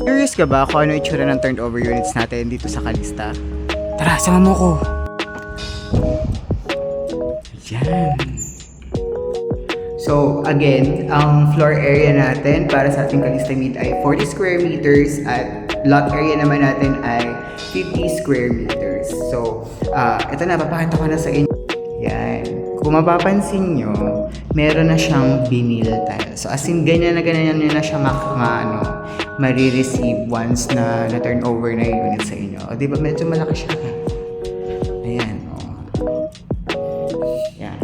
Curious ka ba kung ano itsura ng turned over units natin dito sa Calista? Tara, sama mo ko! Yan. So, again, ang floor area natin para sa ating Calista Meet ay 40 square meters at lot area naman natin ay 50 square meters. So, ito na, papakita ko na sa inyo. Yan. Kung mapapansin nyo, meron na siyang vinyl tile. So, as in, ganyan nyo na siya ma-receive once na na-turn over na yung unit sa inyo. O, diba, medyo malaki siya. Ayan, o. Yan.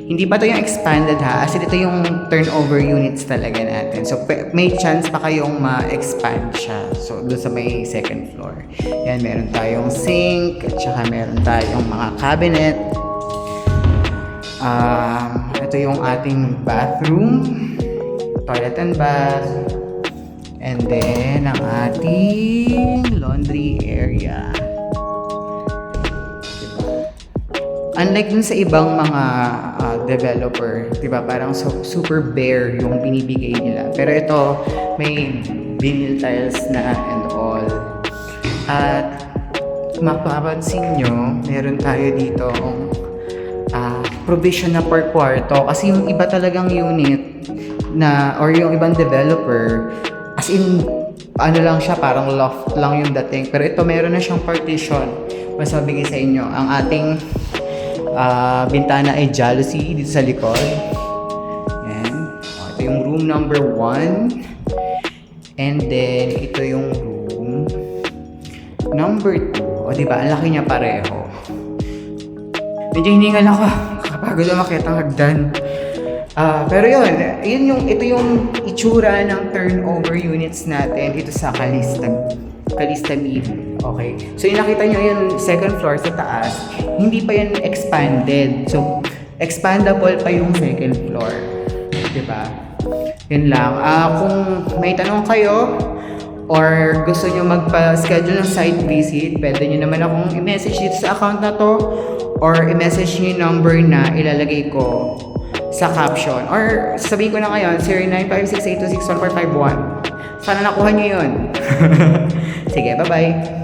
Hindi pa to yung expanded ha, as in ito yung turnover units talaga natin. So, may chance pa kayong ma-expand siya. So, doon sa may second floor. Yan, meron tayong sink, at saka meron tayong mga cabinet. Ito yung ating bathroom, toilet and bath, and then ang ating laundry area. Unlike dun sa ibang mga developer, diba, parang super bare yung binibigay nila. Pero ito, may vinyl tiles na and all. At mapapansin nyo, meron tayo dito provision na per kwarto. Kasi yung iba talagang unit na, or yung ibang developer, as in, ano lang siya, parang loft lang yung dating. Pero ito, meron na siyang partition. Mas mabigay sa inyo. Ang ating bintana ay jalousie dito sa likod. Yan. Ito yung room number 1. And then, ito yung room number 2. O, diba? Ang laki niya pareho. Medyo hiningal ako. Kakapagod na makita ang hagdan. Pero ito yung itsura ng turnover units natin dito sa Calista Meet. Okay. So yung nakita nyo yung second floor sa taas, hindi pa yan expanded. So expandable pa yung second floor. Diba? Yun lang. Kung may tanong kayo or gusto nyo magpa-schedule ng site visit, pwede nyo naman akong i-message dito sa account na to or i-message nyo yung number na ilalagay ko sa caption. Or sabihin ko na ngayon, 0956-826-1451. Sana nakuha nyo yun. Sige, bye-bye!